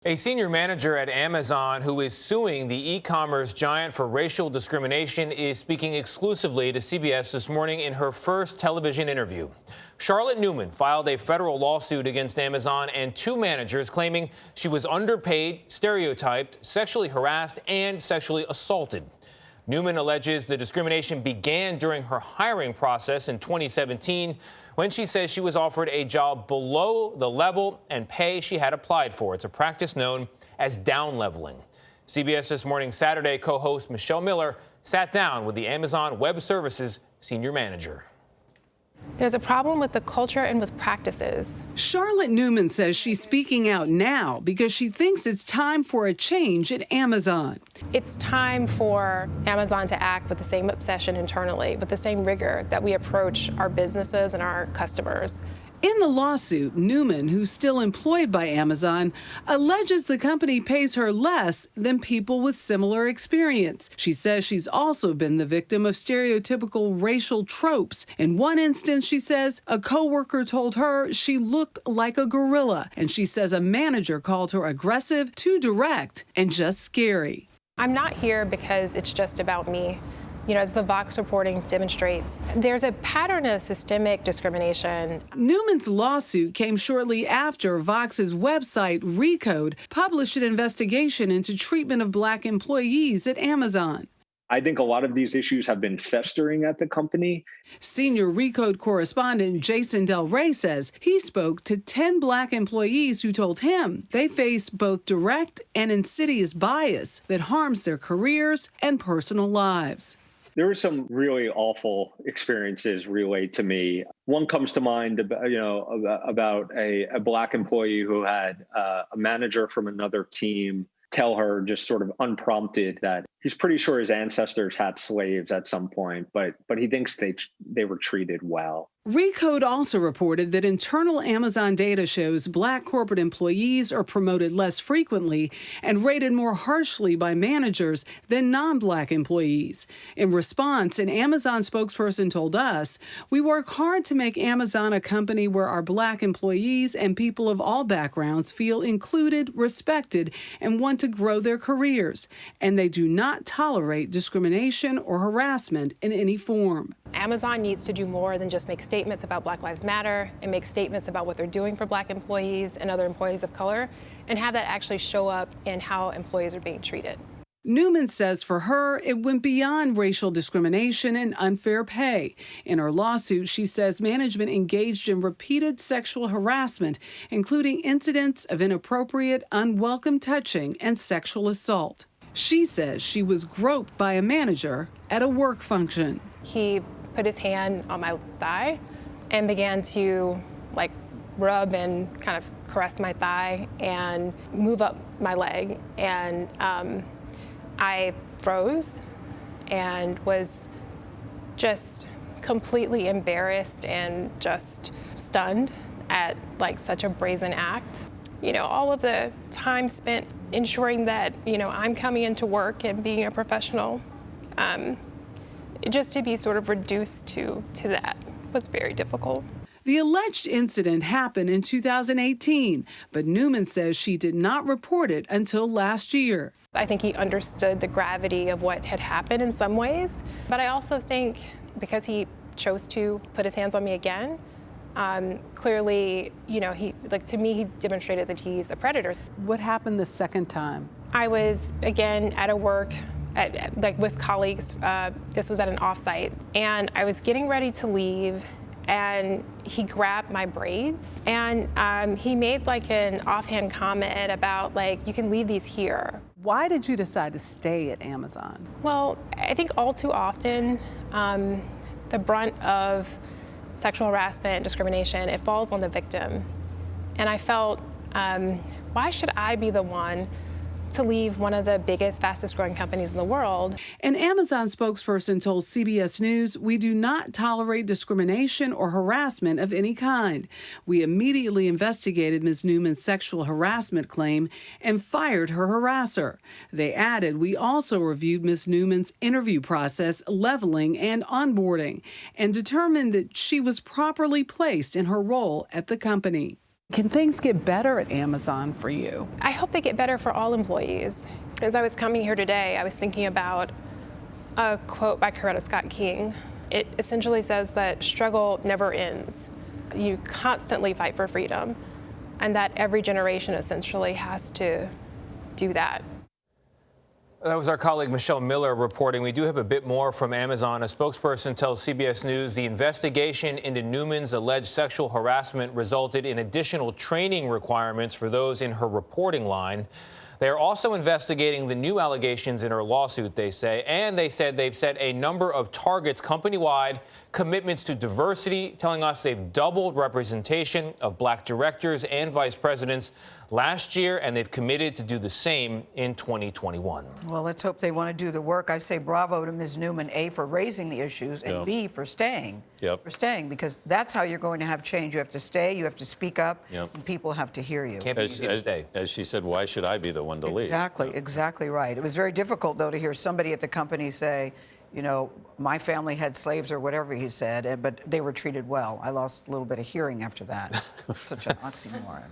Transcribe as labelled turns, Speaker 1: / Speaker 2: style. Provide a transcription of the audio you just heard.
Speaker 1: A senior manager at Amazon who is suing the e-commerce giant for racial discrimination is speaking exclusively to CBS This Morning in her first television interview. Charlotte Newman filed a federal lawsuit against Amazon and two managers claiming she was underpaid, stereotyped, sexually harassed, and sexually assaulted. Newman alleges the discrimination began during her hiring process in 2017 when she says she was offered a job below the level and pay she had applied for. It's a practice known as down-leveling. CBS This Morning Saturday co-host Michelle Miller sat down with the Amazon Web Services senior manager.
Speaker 2: There's a problem with the culture and with practices.
Speaker 3: Charlotte Newman says she's speaking out now because she thinks it's time for a change at Amazon.
Speaker 2: It's time for Amazon to act with the same obsession internally, with the same rigor that we approach our businesses and our customers.
Speaker 3: In the lawsuit, Newman, who's still employed by Amazon, alleges the company pays her less than people with similar experience. She says she's also been the victim of stereotypical racial tropes. In one instance, she says a coworker told her she looked like a gorilla, and she says a manager called her aggressive, too direct, and just scary.
Speaker 2: I'm not here because it's just about me. You know, as the Vox reporting demonstrates, there's a pattern of systemic discrimination.
Speaker 3: Newman's lawsuit came shortly after Vox's website, Recode, published an investigation into treatment of Black employees at Amazon.
Speaker 4: I think a lot of these issues have been festering at the company.
Speaker 3: Senior Recode correspondent Jason Del Rey says he spoke to 10 Black employees who told him they face both direct and insidious bias that harms their careers and personal lives.
Speaker 4: There were some really awful experiences relayed to me. One comes to mind, about a Black employee who had a manager from another team tell her just sort of unprompted that he's pretty sure his ancestors had slaves at some point, but he thinks they were treated well.
Speaker 3: Recode also reported that internal Amazon data shows Black corporate employees are promoted less frequently and rated more harshly by managers than non-Black employees. In response, an Amazon spokesperson told us, "We work hard to make Amazon a company where our Black employees and people of all backgrounds feel included, respected, and want to grow their careers, and they do not tolerate discrimination or harassment in any form."
Speaker 2: Amazon needs to do more than just make statements about Black Lives Matter and make statements about what they're doing for Black employees and other employees of color, and have that actually show up in how employees are being treated.
Speaker 3: Newman says for her, it went beyond racial discrimination and unfair pay. In her lawsuit, she says management engaged in repeated sexual harassment, including incidents of inappropriate, unwelcome touching and sexual assault. She says she was groped by a manager at a work function.
Speaker 2: He put his hand on my thigh and began to rub and kind of caress my thigh and move up my leg. And I froze and was just completely embarrassed and just stunned at such a brazen act. You know, all of the time spent ensuring that, I'm coming into work and being a professional, just to be sort of reduced to that was very difficult.
Speaker 3: The alleged incident happened in 2018, but Newman says she did not report it until last year.
Speaker 2: I think he understood the gravity of what had happened in some ways, but I also think because he chose to put his hands on me again, clearly, to me, he demonstrated that he's a predator.
Speaker 3: What happened the second time?
Speaker 2: I was, again, at a work, with colleagues. This was at an offsite, and I was getting ready to leave, and he grabbed my braids, and he made an offhand comment about, you can leave these here.
Speaker 3: Why did you decide to stay at Amazon?
Speaker 2: Well, I think all too often, the brunt of sexual harassment and discrimination, it falls on the victim. And I felt, why should I be the one to leave one of the biggest, fastest growing companies in the world?
Speaker 3: An Amazon spokesperson told CBS News, "We do not tolerate discrimination or harassment of any kind. We immediately investigated Ms. Newman's sexual harassment claim and fired her harasser." They added, "We also reviewed Ms. Newman's interview process, leveling, and onboarding, and determined that she was properly placed in her role at the company." Can things get better at Amazon for you?
Speaker 2: I hope they get better for all employees. As I was coming here today, I was thinking about a quote by Coretta Scott King. It essentially says that struggle never ends. You constantly fight for freedom, and that every generation essentially has to do that.
Speaker 1: That was our colleague Michelle Miller reporting. We do have a bit more from Amazon. A spokesperson tells CBS News the investigation into Newman's alleged sexual harassment resulted in additional training requirements for those in her reporting line. They are also investigating the new allegations in her lawsuit, they say, and they said they've set a number of targets company-wide, commitments to diversity, telling us they've doubled representation of black directors and vice presidents last year, and they've committed to do the same in 2021.
Speaker 5: Well, let's hope they want to do the work. I say bravo to Ms. Newman, A, for raising the issues, and B, for staying. For staying, because that's how you're going to have change. You have to stay, you have to speak up, and people have to hear you.
Speaker 1: Can't be easy to stay.
Speaker 6: As she said, why should I be the one to leave?
Speaker 5: Exactly right. It was very difficult, though, to hear somebody at the company say, you know, my family had slaves or whatever he said, but they were treated well. I lost a little bit of hearing after that. Such an oxymoron.